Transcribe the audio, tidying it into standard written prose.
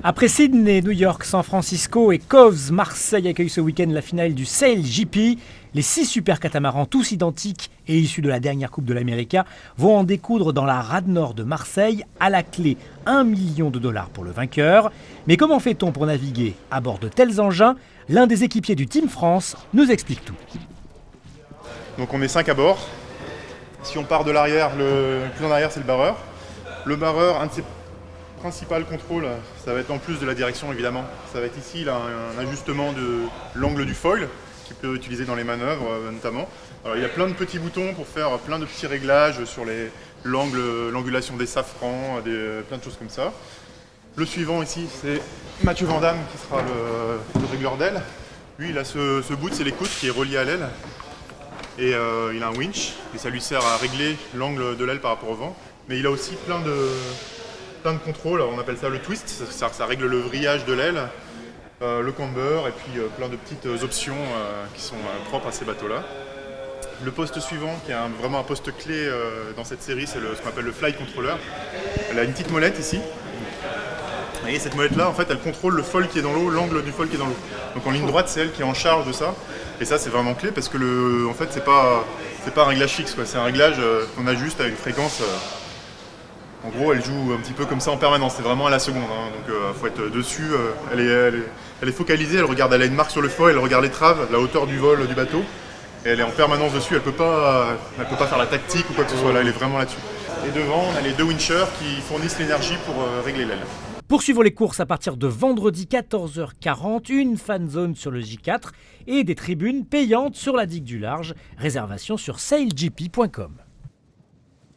Après Sydney, New York, San Francisco et Coves, Marseille accueille ce week-end la finale du Sail GP. Les 6 super catamarans, tous identiques et issus de la dernière Coupe de l'América, vont en découdre dans la rade nord de Marseille. À la clé, $1 million pour le vainqueur. Mais comment fait-on pour naviguer à bord de tels engins? L'un des équipiers du Team France nous explique tout. Donc on est 5 à bord. Si on part de l'arrière, le plus en arrière c'est le barreur. Le barreur, un de ses principaux contrôles, ça va être en plus de la direction évidemment. Ça va être ici là, un ajustement de l'angle du foil qu'il peut utiliser dans les manœuvres notamment. Alors, il y a plein de petits boutons pour faire plein de petits réglages sur l'angulation des safrans, plein de choses comme ça. Le suivant ici c'est Mathieu Vandamme qui sera le régleur d'aile. Lui il a ce bout, c'est l'écoute qui est relié à l'aile. Et il a un winch et ça lui sert à régler l'angle de l'aile par rapport au vent. Mais il a aussi plein de contrôles, on appelle ça le twist, ça règle le vrillage de l'aile, le camber et puis plein de petites options qui sont propres à ces bateaux-là. Le poste suivant, qui est vraiment un poste clé dans cette série, c'est ce qu'on appelle le fly controller. Elle a une petite molette ici. Vous voyez, cette molette-là, en fait, elle contrôle le foil qui est dans l'eau, l'angle du foil qui est dans l'eau. Donc en ligne droite, c'est elle qui est en charge de ça. Et ça, c'est vraiment clé parce que en fait, c'est pas un réglage fixe, quoi. C'est un réglage qu'on ajuste à une fréquence. En gros, elle joue un petit peu comme ça en permanence. C'est vraiment à la seconde. Hein. Donc, faut être dessus. Elle est focalisée. Elle a une marque sur le foil. Elle regarde l'étrave, la hauteur du vol du bateau. Et elle est en permanence dessus. Elle peut pas faire la tactique ou quoi que ce soit. Là, elle est vraiment là-dessus. Et devant, on a les 2 winchers qui fournissent l'énergie pour régler l'aile. Pour suivre les courses à partir de vendredi 14h40, une fan zone sur le J4 et des tribunes payantes sur la digue du large. Réservation sur sailgp.com.